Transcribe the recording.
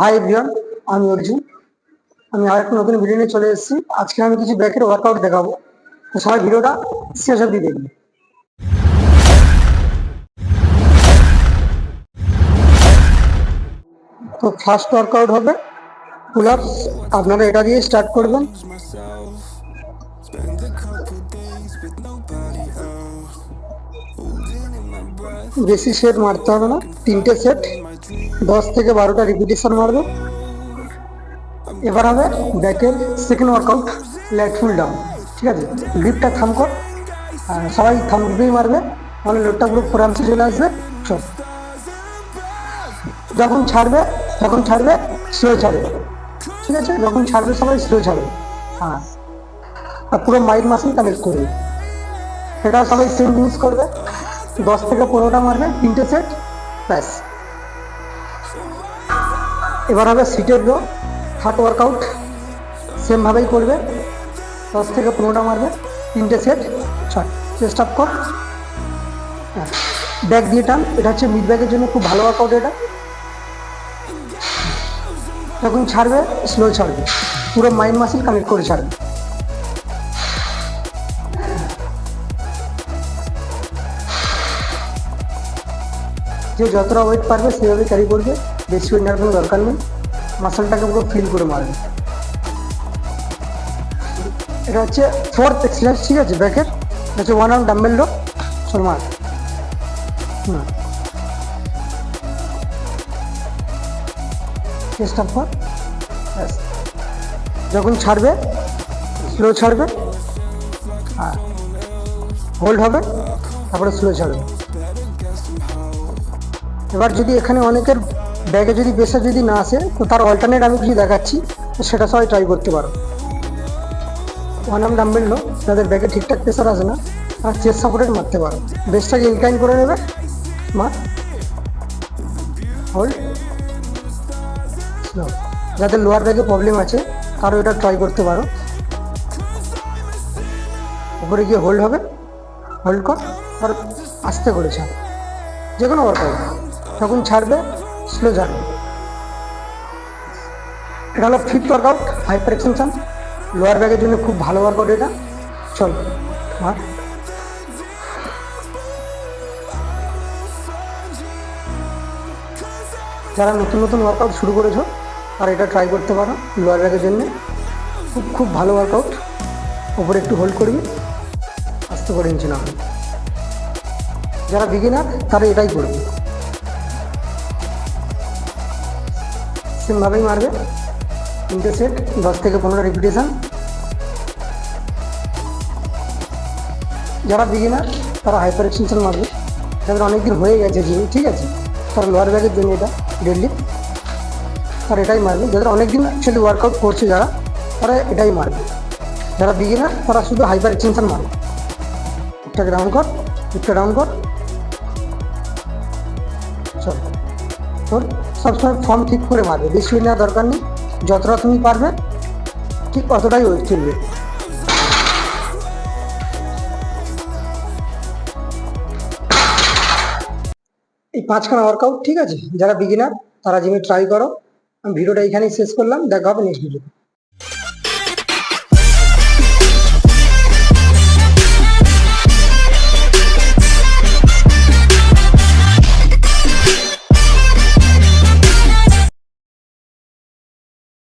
Hi everyone, আমি অর্জুন। আমি আরেকটা নতুন ভিডিও নিয়ে চলে এসেছি। আজকে আমি কিছু ব্যাকের ওয়ার্কআউট দেখাবো, তো সবাই ভিডিওটা শেষ অবধি দেখবে। তো ফার্স্ট ওয়ার্কআউট হবে পুল আপস। আপনারা এটা দিয়ে স্টার্ট করবেন। বেশি সেট মারতে হবে না, 3টে সেট, 10 থেকে 12টা রিপিটেশন মারবে। এবার হবে ব্যাকের second workout, leg full down. ঠিক আছে, গ্রিপটা থাম কর, সবাই থাম গ্রিপেই মারবে, তাহলে লোডটা পুরো ফোরামসে চলে আসবে। চল, যখন ছাড়বে স্লো ছাড়বে। ঠিক আছে, যখন ছাড়বে সবাই স্লো ছাড়বে। হ্যাঁ, আর পুরো মাইড মাসেল কানেক্ট করবে। এটা সবাই সেম ইউজ করবে, 10 থেকে 15টা মারবে, 3টে সেট, ব্যাস। এবার হবে সিটের রো, থার্ড ওয়ার্কআউট, সেমভাবেই করবে, 10 থেকে 15টা মারবে, 3টে সেট, ছয়। চেস্ট আপ কর, ব্যাক দিয়ে টান। এটা হচ্ছে মিড ব্যাকের জন্য খুব ভালো ওয়ার্কআউট। এটা যখন ছাড়বে স্লো ছাড়বে, পুরো মাইন্ড মাসেল কানেক্ট করে ছাড়বে। যে যতটা ওয়েট পারবে সেভাবে ক্যারি করবে, বেশি ওয়েট নেওয়ার কোনো দরকার নেই। মাসেলটাকে পুরো ফিল করে মারবে। এটা হচ্ছে ফোর্থ এক্সারসাইজ। ঠিক আছে, ব্যাকের হচ্ছে 1 আর্ম ডাম্বেল রো। চল মার। চেষ্টা কর, ব্যাস। যখন ছাড়বে স্লো ছাড়বে, হোল্ড হবে, তারপরে স্লো ছাড়বে। এবার যদি এখানে অনেকের ব্যাগে যদি প্রেশার যদি না আসে, তো তার অল্টারনেট আমি কিছু দেখাচ্ছি, তো সেটা সবাই ট্রাই করতে পারো। 1 আর্ম ডাম্বেল লো, যাদের ব্যাগে ঠিকঠাক প্রেশার আসে না, তারা চেস্ট সাপোর্টেড মারতে পারো। বেসটাকে ইনক্লাইন করে নেবে, মার, হোল্ড, স্লো। যাদের লোয়ার ব্যাগে প্রবলেম আছে তারও এটা ট্রাই করতে পারো। উপরে গিয়ে হোল্ড হবে, হোল্ড কর, আর আস্তে করে ছাড়, যে কোনো ওয়ার্কআউট। যখন ছাড়বে স্লো ছাড়বে। এটা হলো fifth workout, hyper extension, lower ব্যাগের জন্য খুব ভালো ওয়ার্কআউট এটা। চল মার। যারা নতুন নতুন ওয়ার্কআউট শুরু করেছো তারা এটা ট্রাই করতে পারো, লোয়ার ব্যাগের জন্য খুব ভালো ওয়ার্কআউট। ওপরে একটু হোল্ড করবি, আস্তে করে নিচে নামবে। যারা বিগিনার তারা এটাই করবে, সেমভাবেই মারবে, 3টে সেট, 10 থেকে 15টা রিপিটেশন। যারা বিগিনার তারা হাইপার এক্সটেনশন মারবে। যাদের অনেকদিন হয়ে গেছে জিম, ঠিক আছে, তারা লোয়ার ব্যাগের জন্য এটা ডেডলি, তারা এটাই মারবে। যাদের অনেকদিন অ্যাকচুয়ালি ওয়ার্কআউট করছে যারা, তারা এটাই মারবে। যারা বিগিনার তারা শুধু হাইপার এক্সটেনশন মারবে। একটা ডাউন কর, একটা ডাউন কর, চল। তোর সবসময় ফর্ম ঠিক করে মারবে, বেশি ওয়েট নেওয়ার দরকার নেই। যতটা তুমি পারবে ঠিক অতটাই ওয়েট তুলবে। এই 5খানা ওয়ার্কআউট, ঠিক আছে, যারা বিগিনার তারা জিমে ট্রাই করো। আমি ভিডিওটা এখানেই শেষ করলাম, দেখা হবে নেক্সট ভিডিও।